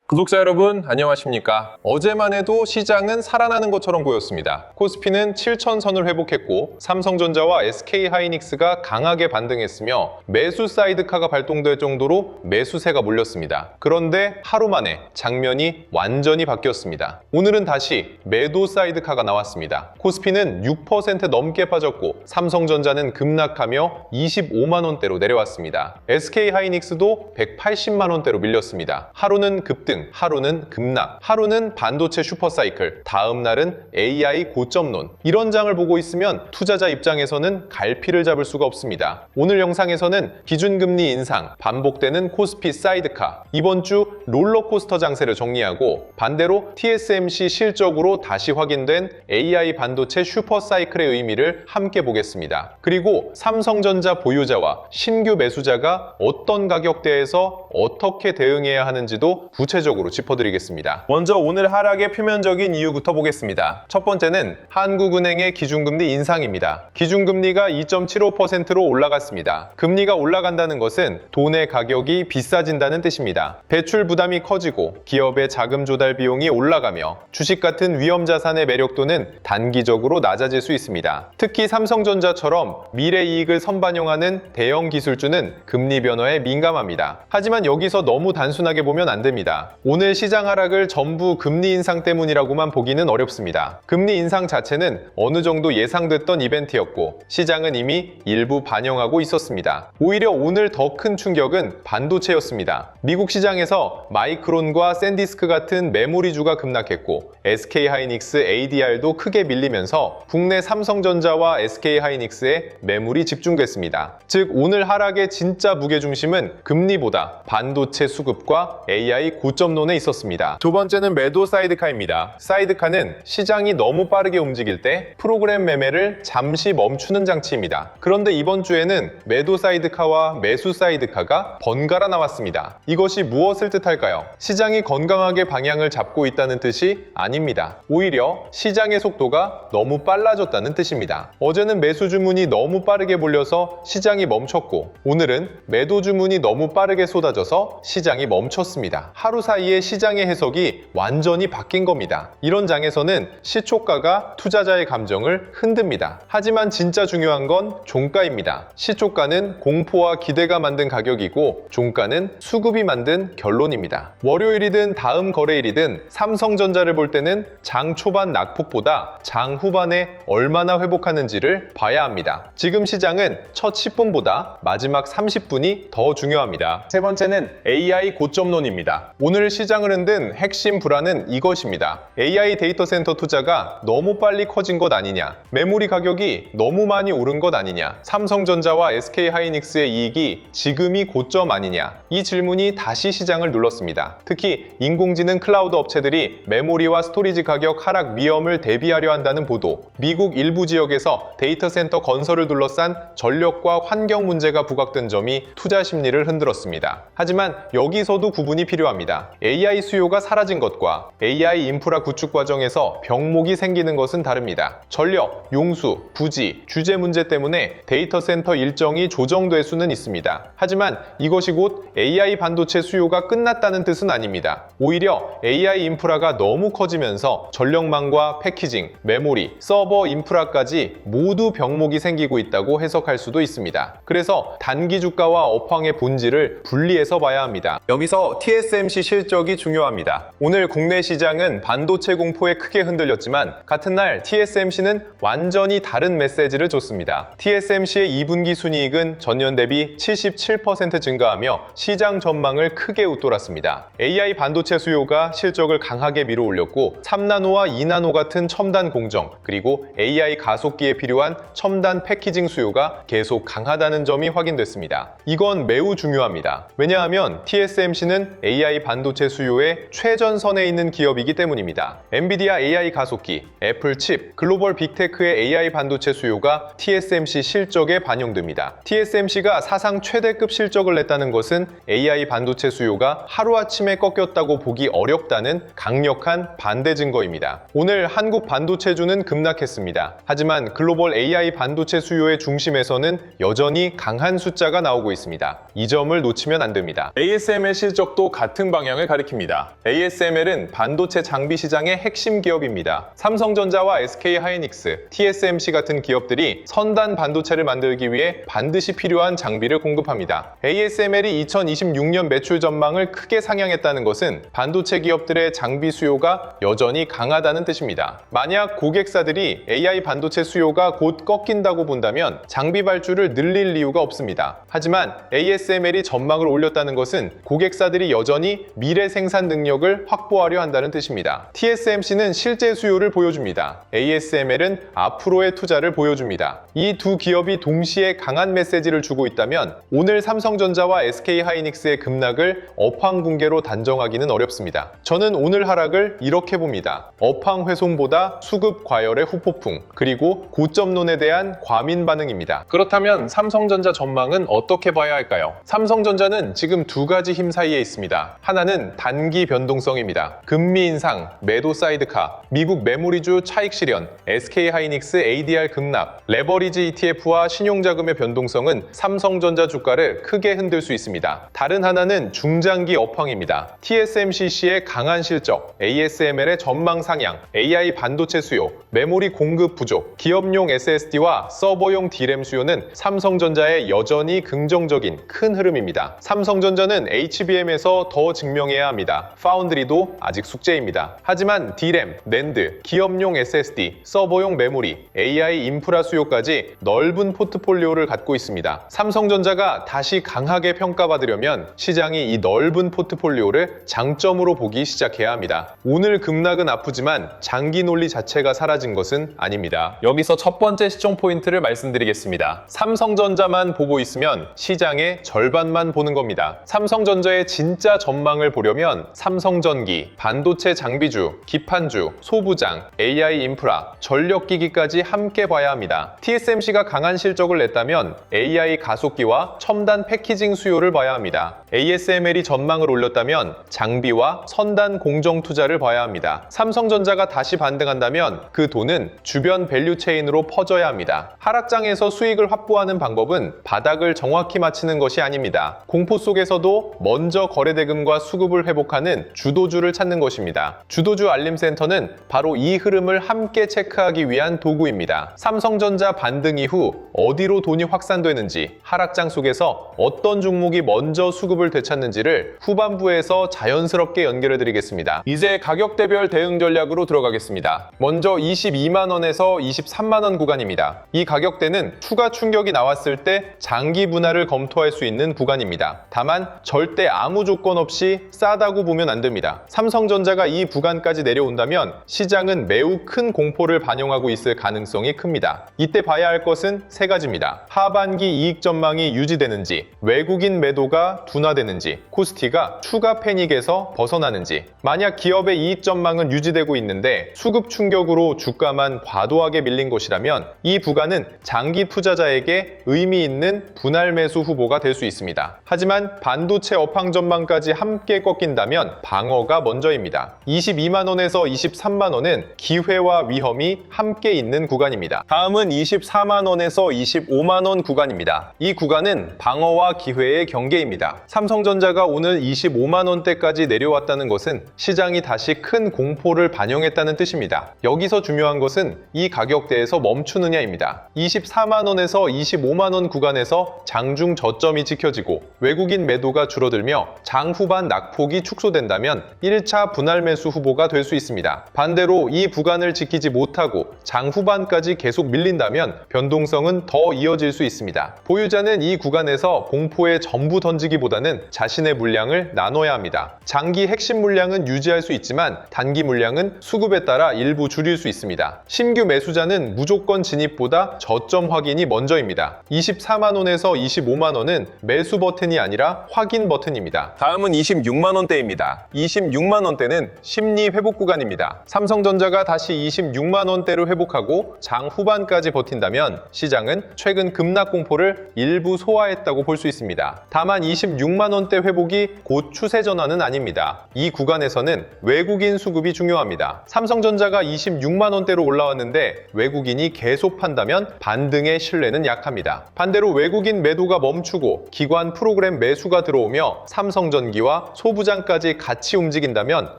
구독자 여러분 안녕하십니까? 어제만 해도 시장은 살아나는 것처럼 보였습니다. 코스피는 7,000선을 회복했고 삼성전자와 SK하이닉스가 강하게 반등했으며 매수 사이드카가 발동될 정도로 매수세가 몰렸습니다. 그런데 하루 만에 장면이 완전히 바뀌었습니다. 오늘은 다시 매도 사이드카가 나왔습니다. 코스피는 6% 넘게 빠졌고 삼성전자는 급락하며 25만원대로 내려왔습니다. SK하이닉스도 180만원대로 밀렸습니다. 하루는 급등, 하루는 급락, 하루는 반도체 슈퍼사이클, 다음 날은 AI 고점론. 이런 장을 보고 있으면 투자자 입장에서는 갈피를 잡을 수가 없습니다. 오늘 영상에서는 기준금리 인상, 반복되는 코스피 사이드카, 이번 주 롤러코스터 장세를 정리하고 반대로 TSMC 실적으로 다시 확인된 AI 반도체 슈퍼사이클의 의미를 함께 보겠습니다. 그리고 삼성전자 보유자와 신규 매수자가 어떤 가격대에서 어떻게 대응해야 하는지도 구체적으로 짚어드리겠습니다. 먼저 오늘 하락의 표면적인 이유부터 보겠습니다. 첫 번째는 한국은행의 기준금리 인상입니다. 기준금리가 2.75%로 올라갔습니다. 금리가 올라간다는 것은 돈의 가격이 비싸진다는 뜻입니다. 대출 부담이 커지고 기업의 자금 조달 비용이 올라가며 주식 같은 위험 자산의 매력도는 단기적으로 낮아질 수 있습니다. 특히 삼성전자처럼 미래 이익을 선반영하는 대형 기술주는 금리 변화에 민감합니다. 하지만 여기서 너무 단순하게 보면 안 됩니다. 오늘 시장 하락을 전부 금리 인상 때문이라고만 보기는 어렵습니다. 금리 인상 자체는 어느 정도 예상됐던 이벤트였고 시장은 이미 일부 반영하고 있었습니다. 오히려 오늘 더 큰 충격은 반도체였습니다. 미국 시장에서 마이크론과 샌디스크 같은 메모리주가 급락했고 SK하이닉스, ADR도 크게 밀리면서 국내 삼성전자와 SK하이닉스에 매물이 집중됐습니다. 즉 오늘 하락의 진짜 무게중심은 금리보다 반도체 수급과 AI 고점론에 있었습니다. 두 번째는 매도 사이드카입니다. 사이드카는 시장이 너무 빠르게 움직일 때 프로그램 매매를 잠시 멈추는 장치입니다. 그런데 이번 주에는 매도 사이드카와 매수 사이드카가 번갈아 나왔습니다. 이것이 무엇을 뜻할까요? 시장이 건강하게 방향을 잡고 있다는 뜻이 아닙니다. 오히려 시장의 속도가 너무 빨라졌다는 뜻입니다. 어제는 매수 주문이 너무 빠르게 몰려서 시장이 멈췄고 오늘은 매도 주문이 너무 빠르게 쏟아져서 시장이 멈췄습니다. 하루 사이에 시장의 해석이 완전히 바뀐 겁니다. 이런 장에서는 시초가가 투자자의 감정을 흔듭니다. 하지만 진짜 중요한 건 종가입니다. 시초가는 공포와 기대가 만든 가격이고 종가는 수급이 만든 결론입니다. 월요일이든 다음 거래일이든 삼성전자를 볼 때는 장 초반 낙폭보다 장 후반에 얼마나 회복하는지를 봐야 합니다. 지금 시장은 첫 10분보다 마지막 30분이 더 중요합니다. 세 번째는 AI 고점론입니다. 오늘 시장을 흔든 핵심 불안은 이것입니다. AI 데이터 센터 투자가 너무 빨리 커진 것 아니냐, 메모리 가격이 너무 많이 오른 것 아니냐, 삼성전자와 SK하이닉스의 이익이 지금이 고점 아니냐, 이 질문이 다시 시장을 눌렀습니다. 특히 인공지능 클라우드 업체들이 메모리와 스토리지 가격 하락 위험을 대비하려 한다는 보도, 미국 일부 지역에서 데이터 센터 건설을 둘러싼 전력과 환경 문제가 부각된 점이 투자 심리를 흔들었습니다. 하지만 여기서도 구분이 필요합니다. AI 수요가 사라진 것과 AI 인프라 구축 과정에서 병목이 생기는 것은 다릅니다. 전력, 용수, 부지, 규제 문제 때문에 데이터 센터 일정이 조정될 수는 있습니다. 하지만 이것이 곧 AI 반도체 수요가 끝났다는 뜻은 아닙니다. 오히려 AI 인프라가 너무 커지면서 전력망과 패키징, 메모리, 서버 인프라까지 모두 병목이 생기고 있다고 해석할 수도 있습니다. 그래서 단기 주가와 업황의 본질을 분리해서 봐야 합니다. 여기서 TSMC 실적이 중요합니다. 오늘 국내 시장은 반도체 공포에 크게 흔들렸지만 같은 날 TSMC는 완전히 다른 메시지를 줬습니다. TSMC의 2분기 순이익은 전년 대비 77% 증가하며 시장 전망을 크게 웃돌았습니다. AI 반도체 수요가 실적을 강하게 밀어올렸고 3나노와 2나노 같은 첨단 공정 그리고 AI 가속기에 필요한 첨단 패키징 수요가 계속 강하다는 점이 확인됐습니다. 이건 매우 중요합니다. 왜냐하면 TSMC는 AI 반도체 수요의 최전선에 있는 기업이기 때문입니다. 엔비디아 AI 가속기, 애플 칩, 글로벌 빅테크의 AI 반도체 수요가 TSMC 실적에 반영됩니다. TSMC가 사상 최대급 실적을 냈다는 것은 AI 반도체 수요가 하루아침에 꺾였다고 보기 어렵다는 강력한 반대 증거입니다. 오늘 한국 반도체주는 급락했습니다. 하지만 글로벌 AI 반도체 수요의 중심에서는 여전히 강한 숫자가 나오고 있습니다. 이 점을 놓치면 안 됩니다. ASML 실적도 같은 방향 방향을 가리킵니다. ASML은 반도체 장비 시장의 핵심 기업입니다. 삼성전자와 SK하이닉스, TSMC 같은 기업들이 선단 반도체를 만들기 위해 반드시 필요한 장비를 공급합니다. ASML이 2026년 매출 전망을 크게 상향했다는 것은 반도체 기업들의 장비 수요가 여전히 강하다는 뜻입니다. 만약 고객사들이 AI 반도체 수요가 곧 꺾인다고 본다면 장비 발주를 늘릴 이유가 없습니다. 하지만 ASML이 전망을 올렸다는 것은 고객사들이 여전히 미래 생산 능력을 확보하려 한다는 뜻입니다. TSMC는 실제 수요를 보여줍니다. ASML은 앞으로의 투자를 보여줍니다. 이 두 기업이 동시에 강한 메시지를 주고 있다면 오늘 삼성전자와 SK하이닉스의 급락을 업황 붕괴로 단정하기는 어렵습니다. 저는 오늘 하락을 이렇게 봅니다. 업황 훼손보다 수급 과열의 후폭풍, 그리고 고점론에 대한 과민 반응입니다. 그렇다면 삼성전자 전망은 어떻게 봐야 할까요? 삼성전자는 지금 두 가지 힘 사이에 있습니다. 하나는 단기 변동성입니다. 금리 인상, 매도 사이드카, 미국 메모리주 차익 실현, SK하이닉스 ADR 급락, 레버리지 ETF와 신용자금의 변동성은 삼성전자 주가를 크게 흔들 수 있습니다. 다른 하나는 중장기 업황입니다. TSMC의 강한 실적, ASML의 전망 상향, AI 반도체 수요, 메모리 공급 부족, 기업용 SSD와 서버용 D램 수요는 삼성전자의 여전히 긍정적인 큰 흐름입니다. 삼성전자는 HBM에서 더 증명해야 합니다. 파운드리도 아직 숙제입니다. 하지만 D램, 낸드, 기업용 SSD, 서버용 메모리, AI 인프라 수요까지 넓은 포트폴리오를 갖고 있습니다. 삼성전자가 다시 강하게 평가받으려면 시장이 이 넓은 포트폴리오를 장점으로 보기 시작해야 합니다. 오늘 급락은 아프지만 장기 논리 자체가 사라진 것은 아닙니다. 여기서 첫 번째 시청 포인트를 말씀드리겠습니다. 삼성전자만 보고 있으면 시장의 절반만 보는 겁니다. 삼성전자의 진짜 전망을 보려면 삼성전기, 반도체 장비주, 기판주, 소부장, AI 인프라, 전력기기까지 함께 봐야 합니다. TSMC가 강한 실적을 냈다면 AI 가속기와 첨단 패키징 수요를 봐야 합니다. ASML이 전망을 올렸다면 장비와 선단 공정 투자를 봐야 합니다. 삼성전자가 다시 반등한다면 그 돈은 주변 밸류체인으로 퍼져야 합니다. 하락장에서 수익을 확보하는 방법은 바닥을 정확히 맞추는 것이 아닙니다. 공포 속에서도 먼저 거래대금과 수급을 회복하는 주도주를 찾는 것입니다. 주도주 알림센터는 바로 이 흐름을 함께 체크하기 위한 도구입니다. 삼성전자 반등 이후 어디로 돈이 확산되는지, 하락장 속에서 어떤 종목이 먼저 수급을 되찾는지를 후반부에서 자연스럽게 연결해 드리겠습니다. 이제 가격대별 대응 전략으로 들어가겠습니다. 먼저 22만원에서 23만원 구간입니다. 이 가격대는 추가 충격이 나왔을 때 장기 분할을 검토할 수 있는 구간입니다. 다만 절대 아무 조건 없이 싸다고 보면 안 됩니다. 삼성전자가 이 구간까지 내려온다면 시장은 매우 큰 공포를 반영하고 있을 가능성이 큽니다. 이때 봐야 할 것은 세 가지입니다. 하반기 이익 전망이 유지되는지, 외국인 매도가 둔화되는지, 코스피가 추가 패닉에서 벗어나는지. 만약 기업의 이익 전망은 유지되고 있는데 수급 충격으로 주가만 과도하게 밀린 것이라면 이 구간은 장기 투자자에게 의미 있는 분할 매수 후보가 될 수 있습니다. 하지만 반도체 업황 전망까지 함께 꺾인다면 방어가 먼저입니다. 22만원에서 23만원은 기회와 위험이 함께 있는 구간입니다. 다음은 24만원에서 25만원 구간입니다. 이 구간은 방어와 기회의 경계입니다. 삼성전자가 오늘 25만원대까지 내려왔다는 것은 시장이 다시 큰 공포를 반영했다는 뜻입니다. 여기서 중요한 것은 이 가격대에서 멈추느냐입니다. 24만원에서 25만원 구간에서 장중 저점이 지켜지고 외국인 매도가 줄어들며 장 후반 낙폭이 축소된다면 1차 분할 매수 후보가 될 수 있습니다. 반대로 이 구간을 지키지 못하고 장 후반까지 계속 밀린다면 변동성은 더 이어질 수 있습니다. 보유자는 이 구간에서 공포에 전부 던지기보다는 자신의 물량을 나눠야 합니다. 장기 핵심 물량은 유지할 수 있지만 단기 물량은 수급에 따라 일부 줄일 수 있습니다. 신규 매수자는 무조건 진입보다 저점 확인이 먼저입니다. 24만원에서 25만원은 매수 버튼이 아니라 확인 버튼입니다. 다음은 26만원대입니다. 26만원대는 심리 회복 구간입니다. 삼성전자가 다시 26만원대를 회복하고 장 후반까지 버틴다면 시장은 최근 급락 공포를 일부 소화했다고 볼 수 있습니다. 다만 26만원 26만 원대 회복이 곧 추세 전환은 아닙니다. 이 구간에서는 외국인 수급이 중요합니다. 삼성전자가 26만 원대로 올라왔는데 외국인이 계속 판다면 반등의 신뢰는 약합니다. 반대로 외국인 매도가 멈추고 기관 프로그램 매수가 들어오며 삼성전기와 소부장까지 같이 움직인다면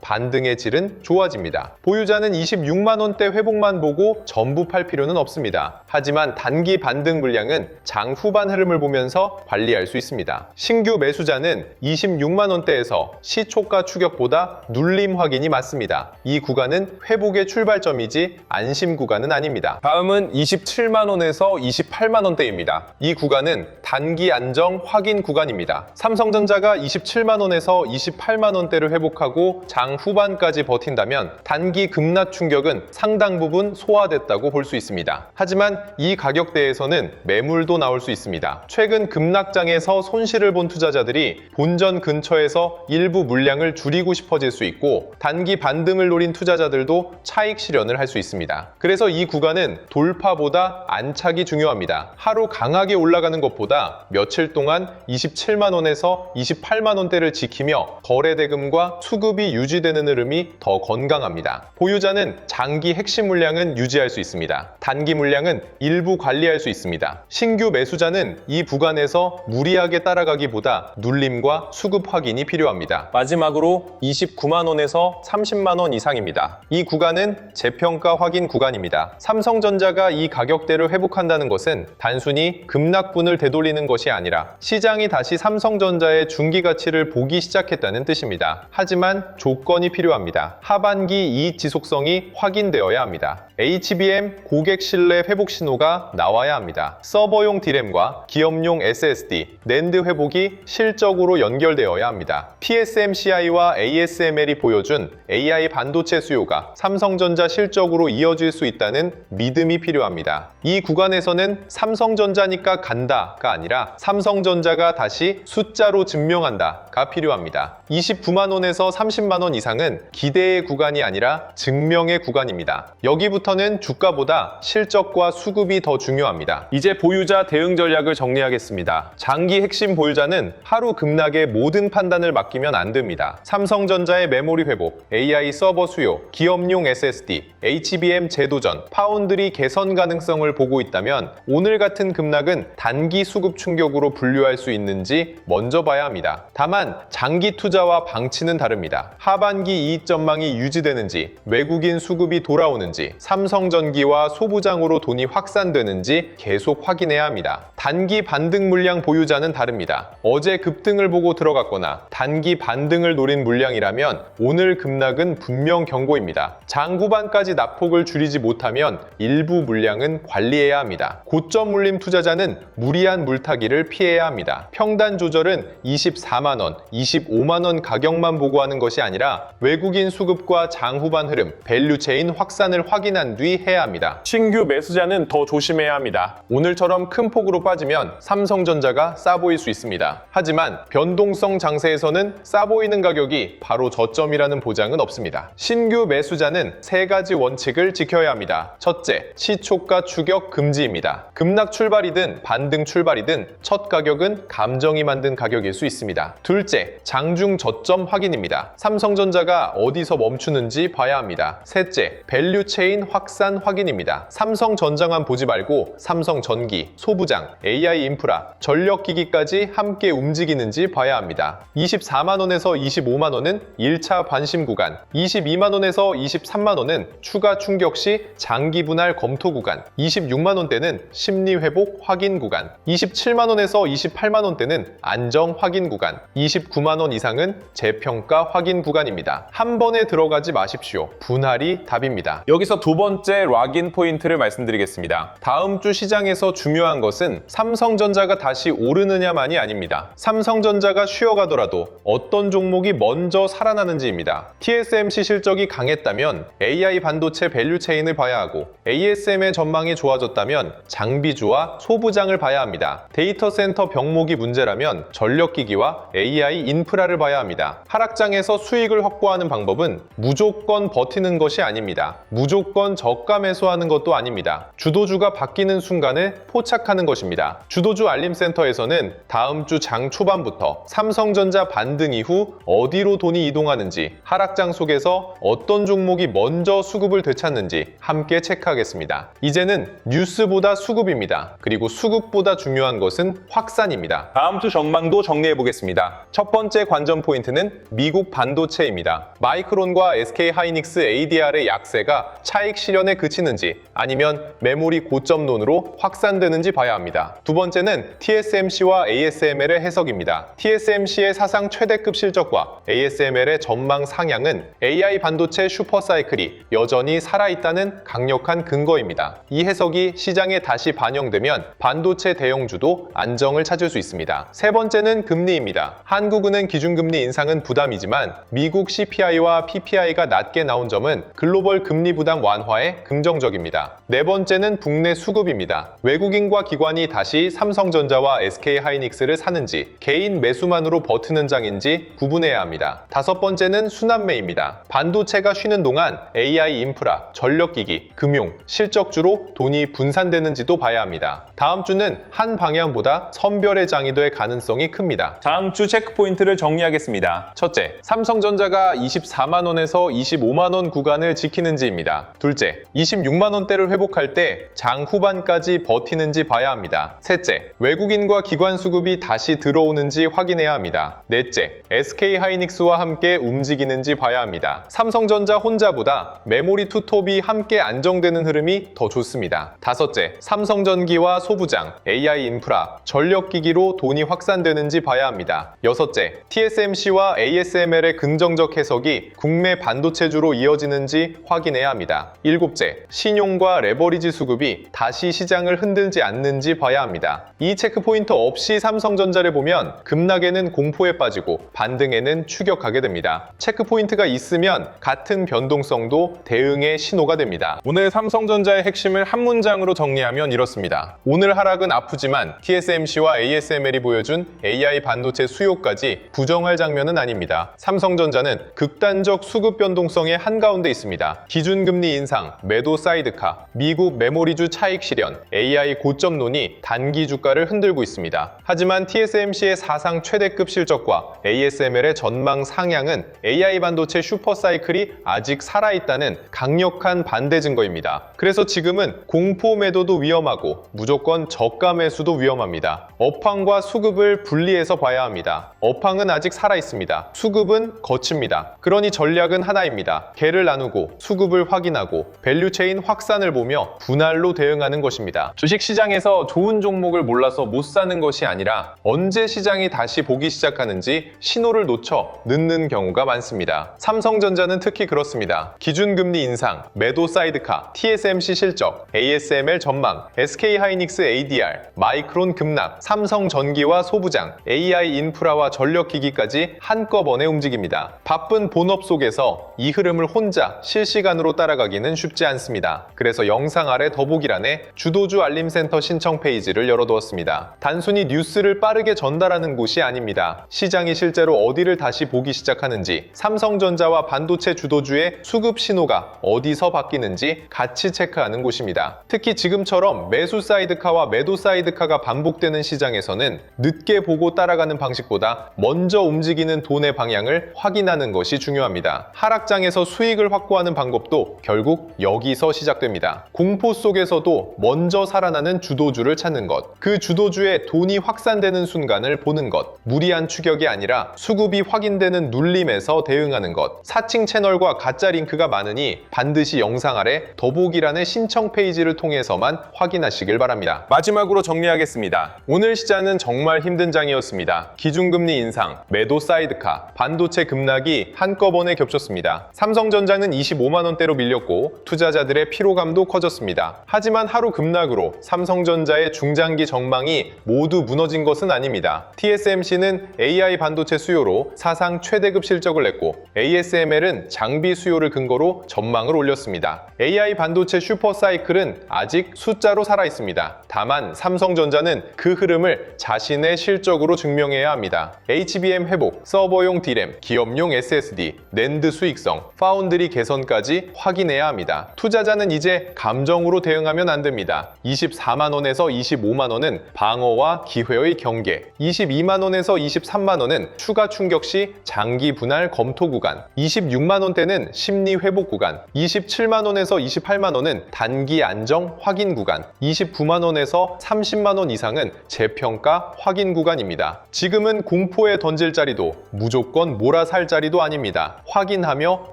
반등의 질은 좋아집니다. 보유자는 26만 원대 회복만 보고 전부 팔 필요는 없습니다. 하지만 단기 반등 물량은 장 후반 흐름을 보면서 관리할 수 있습니다. 신규 매수자는 26만 원대에서 시초가 추격보다 눌림 확인이 맞습니다. 이 구간은 회복의 출발점이지 안심 구간은 아닙니다. 다음은 27만 원에서 28만 원대입니다. 이 구간은 단기 안정 확인 구간입니다. 삼성전자가 27만 원에서 28만 원대를 회복하고 장 후반까지 버틴다면 단기 급락 충격은 상당 부분 소화됐다고 볼 수 있습니다. 하지만 이 가격대에서는 매물도 나올 수 있습니다. 최근 급락장에서 손실을 본 투자자들이 본전 근처에서 일부 물량을 줄이고 싶어질 수 있고 단기 반등을 노린 투자자들도 차익 실현을 할 수 있습니다. 그래서 이 구간은 돌파보다 안착이 중요합니다. 하루 강하게 올라가는 것보다 며칠 동안 27만 원에서 28만 원대를 지키며 거래 대금과 수급이 유지되는 흐름이 더 건강합니다. 보유자는 장기 핵심 물량은 유지할 수 있습니다. 단기 물량은 일부 관리할 수 있습니다. 신규 매수자는 이 구간에서 무리하게 따라가기보다 눌림과 수급 확인이 필요합니다. 마지막으로 29만 원에서 30만 원 이상입니다. 이 구간은 재평가 확인 구간입니다. 삼성전자가 이 가격대를 회복한다는 것은 단순히 급락분을 되돌리는 것이 아니라 시장이 다시 삼성전자의 중기 가치를 보기 시작했다는 뜻입니다. 하지만 조건이 필요합니다. 하반기 이익 지속성이 확인되어야 합니다. HBM 고객 신뢰 회복 신호가 나와야 합니다. 서버용 D램과 기업용 SSD, 낸드 회복이 실적으로 연결되어야 합니다. PSMCI와 ASML이 보여준 AI 반도체 수요가 삼성전자 실적으로 이어질 수 있다는 믿음이 필요합니다. 이 구간에서는 삼성전자니까 간다가 아니라 삼성전자가 다시 숫자로 증명한다가 필요합니다. 29만 원에서 30만 원 이상은 기대의 구간이 아니라 증명의 구간입니다. 여기부터는 주가보다 실적과 수급이 더 중요합니다. 이제 보유자 대응 전략을 정리하겠습니다. 장기 핵심 보유자는 하루 급락에 모든 판단을 맡기면 안 됩니다. 삼성전자의 메모리 회복, AI 서버 수요, 기업용 SSD, HBM 재도전, 파운드리 개선 가능성을 보고 있다면 오늘 같은 급락은 단기 수급 충격으로 분류할 수 있는지 먼저 봐야 합니다. 다만 장기 투자와 방치는 다릅니다. 하반기 이익 전망이 유지되는지, 외국인 수급이 돌아오는지, 삼성전기와 소부장으로 돈이 확산되는지 계속 확인해야 합니다. 단기 반등 물량 보유자는 다릅니다. 어제 급등을 보고 들어갔거나 단기 반등을 노린 물량이라면 오늘 급락은 분명 경고입니다. 장 후반까지 낙폭을 줄이지 못하면 일부 물량은 관리해야 합니다. 고점 물림 투자자는 무리한 물타기를 피해야 합니다. 평단 조절은 24만 원, 25만 원 가격만 보고 하는 것이 아니라 외국인 수급과 장 후반 흐름, 밸류체인 확산을 확인한 뒤 해야 합니다. 신규 매수자는 더 조심해야 합니다. 오늘처럼 큰 폭으로 빠지면 삼성전자가 싸 보일 수 있습니다. 하지만 변동성 장세에서는 싸 보이는 가격이 바로 저점이라는 보장은 없습니다. 신규 매수자는 세 가지 원칙을 지켜야 합니다. 첫째, 시초가 추격 금지입니다. 급락 출발이든 반등 출발이든 첫 가격은 감정이 만든 가격일 수 있습니다. 둘째, 장중 저점 확인입니다. 삼성전자가 어디서 멈추는지 봐야 합니다. 셋째, 밸류체인 확산 확인입니다. 삼성전자만 보지 말고 삼성전기, 소부장, AI 인프라, 전력기기까지 함께 움직이는지 봐야 합니다. 24만 원에서 25만 원은 1차 관심 구간, 22만 원에서 23만 원은 추가 충격 시 장기 분할 검토 구간, 26만 원대는 심리 회복 확인 구간, 27만 원에서 28만 원대는 안정 확인 구간, 29만 원 이상은 재평가 확인 구간입니다. 한 번에 들어가지 마십시오. 분할이 답입니다. 여기서 두 번째 락인 포인트를 말씀드리겠습니다. 다음 주 시장에서 중요한 것은 삼성전자가 다시 오르느냐만이 아닙니다. 삼성전자가 쉬어가더라도 어떤 종목이 먼저 살아나는지입니다. TSMC 실적이 강했다면 AI 반도체 밸류체인을 봐야 하고 ASM의 전망이 좋아졌다면 장비주와 소부장을 봐야 합니다. 데이터 센터 병목이 문제라면 전력기기와 AI 인프라를 봐야 합니다. 하락장에서 수익을 확보하는 방법은 무조건 버티는 것이 아닙니다. 무조건 저가 매수하는 것도 아닙니다. 주도주가 바뀌는 순간에 포착하는 것입니다. 주도주 알림센터에서는 다음 주 장 초반 초반부터 삼성전자 반등 이후 어디로 돈이 이동하는지, 하락장 속에서 어떤 종목이 먼저 수급을 되찾는지 함께 체크하겠습니다. 이제는 뉴스보다 수급입니다. 그리고 수급보다 중요한 것은 확산입니다. 다음 주 전망도 정리해 보겠습니다. 첫 번째 관전 포인트는 미국 반도체입니다. 마이크론과 SK 하이닉스 ADR의 약세가 차익 실현에 그치는지 아니면 메모리 고점론으로 확산되는지 봐야 합니다. 두 번째는 TSMC와 ASML의 해석입니다. TSMC의 사상 최대급 실적과 ASML의 전망 상향은 AI 반도체 슈퍼사이클이 여전히 살아있다는 강력한 근거입니다. 이 해석이 시장에 다시 반영되면 반도체 대형주도 안정을 찾을 수 있습니다. 세 번째는 금리입니다. 한국은행 기준금리 인상은 부담이지만 미국 CPI와 PPI가 낮게 나온 점은 글로벌 금리 부담 완화에 긍정적입니다. 네 번째는 국내 수급입니다. 외국인과 기관이 다시 삼성전자와 SK하이닉스를 사는지 개인 매수만으로 버티는 장인지 구분해야 합니다. 다섯 번째는 순환매입니다. 반도체가 쉬는 동안 AI 인프라, 전력기기, 금융, 실적주로 돈이 분산되는지도 봐야 합니다. 다음 주는 한 방향보다 선별의 장이 될 가능성이 큽니다. 다음 주 체크포인트를 정리하겠습니다. 첫째, 삼성전자가 24만원에서 25만원 구간을 지키는지입니다. 둘째, 26만원대를 회복할 때 장 후반까지 버티는지 봐야 합니다. 셋째, 외국인과 기관 수급이 다시 들어오는지 확인해야 합니다. 넷째, SK하이닉스와 함께 움직이는지 봐야 합니다. 삼성전자 혼자보다 메모리 투톱이 함께 안정되는 흐름이 더 좋습니다. 다섯째, 삼성전기와 소부장, AI 인프라, 전력기기로 돈이 확산되는지 봐야 합니다. 여섯째, TSMC와 ASML의 긍정적 해석이 국내 반도체주로 이어지는지 확인해야 합니다. 일곱째, 신용과 레버리지 수급이 다시 시장을 흔들지 않는지 봐야 합니다. 이 체크포인트 없이 삼성전자를 보면 급락에는 공포에 빠지고 반등에는 추격하게 됩니다. 체크포인트가 있으면 같은 변동성도 대응의 신호가 됩니다. 오늘 삼성전자의 핵심을 한 문장으로 정리하면 이렇습니다. 오늘 하락은 아프지만 TSMC와 ASML이 보여준 AI 반도체 수요까지 부정할 장면은 아닙니다. 삼성전자는 극단적 수급 변동성의 한가운데 있습니다. 기준금리 인상, 매도 사이드카, 미국 메모리주 차익 실현, AI 고점론이 단기 주가를 흔들고 있습니다. 하지만 TSMC의 사상 최대급 실적과 ASML의 전망 상향은 AI 반도체 슈퍼사이클이 아직 살아있다는 강력한 반대 증거입니다. 그래서 지금은 공포 매도도 위험하고 무조건 저가 매수도 위험합니다. 업황과 수급을 분리해서 봐야 합니다. 업황은 아직 살아있습니다. 수급은 거칩니다. 그러니 전략은 하나입니다. 개를 나누고 수급을 확인하고 밸류체인 확산을 보며 분할로 대응하는 것입니다. 주식시장에서 좋은 종목을 몰라서 못 사는 것이 아니라 언제 시장이 다시 보기 시작하는지 신호를 놓쳐 늦는 경우가 많습니다. 삼성전자는 특히 그렇습니다. 기준금리 인상, 매도 사이드카, TSMC 실적, ASML 전망, SK하이닉스 ADR, 마이크론 급락, 삼성전기와 소부장, AI 인프라와 전력기기까지 한꺼번에 움직입니다. 바쁜 본업 속에서 이 흐름을 혼자 실시간으로 따라가기는 쉽지 않습니다. 그래서 영상 아래 더보기란에 주도주 알림센터 신청 페이지를 열어두었습니다. 단순히 뉴스를 빠르게 전달하는 곳이 아닙니다. 시장이 실제로 어디를 다시 보기 시작하는지, 삼성전자와 반도체 주도주의 수급 신호가 어디서 바뀌는지 같이 체크하는 곳입니다. 특히 지금처럼 매수 사이드카와 매도 사이드카가 반복되는 시장에서는 늦게 보고 따라가는 방식보다 먼저 움직이는 돈의 방향을 확인하는 것이 중요합니다. 하락장에서 수익을 확보하는 방법도 결국 여기서 시작됩니다. 공포 속에서도 먼저 살아나는 주도주를 찾는 것, 그 주도주의 돈이 확산되는 순간을 보는 것, 무리한 추격이 아니라 수급이 확인되는 눌림에서 대응하는 것. 사칭 채널과 가짜 링크가 많으니 반드시 영상 아래 더보기란의 신청 페이지를 통해서만 확인하시길 바랍니다. 마지막으로 정리하겠습니다. 오늘 시장은 정말 힘든 장이었습니다. 기준금리 인상, 매도 사이드카, 반도체 급락이 한꺼번에 겹쳤습니다. 삼성전자는 25만원대로 밀렸고 투자자들의 피로감도 커졌습니다. 하지만 하루 급락으로 삼성전자의 중장기 전망이 모두 무너진 것은 아닙니다. TSMC는 AI 반도체 수요로 사상 최대급 실적을 냈고 ASML은 장비 수요를 근거로 전망을 올렸습니다. AI 반도체 반도체 슈퍼사이클은 아직 숫자로 살아있습니다. 다만 삼성전자는 그 흐름을 자신의 실적으로 증명해야 합니다. HBM 회복, 서버용 D램, 기업용 SSD, 낸드 수익성, 파운드리 개선까지 확인해야 합니다. 투자자는 이제 감정으로 대응하면 안 됩니다. 24만원에서 25만원은 방어와 기회의 경계, 22만원에서 23만원은 추가 충격 시 장기 분할 검토 구간, 26만원대는 심리 회복 구간, 27만원에서 28만원은 단기 안정 확인 구간, 29만원에서 30만원 이상은 재평가 확인 구간입니다. 지금은 공포에 던질 자리도 무조건 몰아살 자리도 아닙니다. 확인하며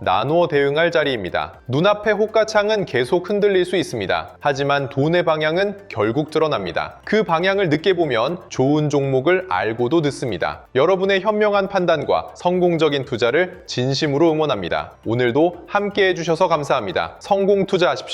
나누어 대응할 자리입니다. 눈앞의 호가창은 계속 흔들릴 수 있습니다. 하지만 돈의 방향은 결국 드러납니다. 그 방향을 늦게 보면 좋은 종목을 알고도 늦습니다. 여러분의 현명한 판단과 성공적인 투자를 진심으로 응원합니다. 오늘도 함께 해주셔서 감사합니다. 성공 투자하십시오.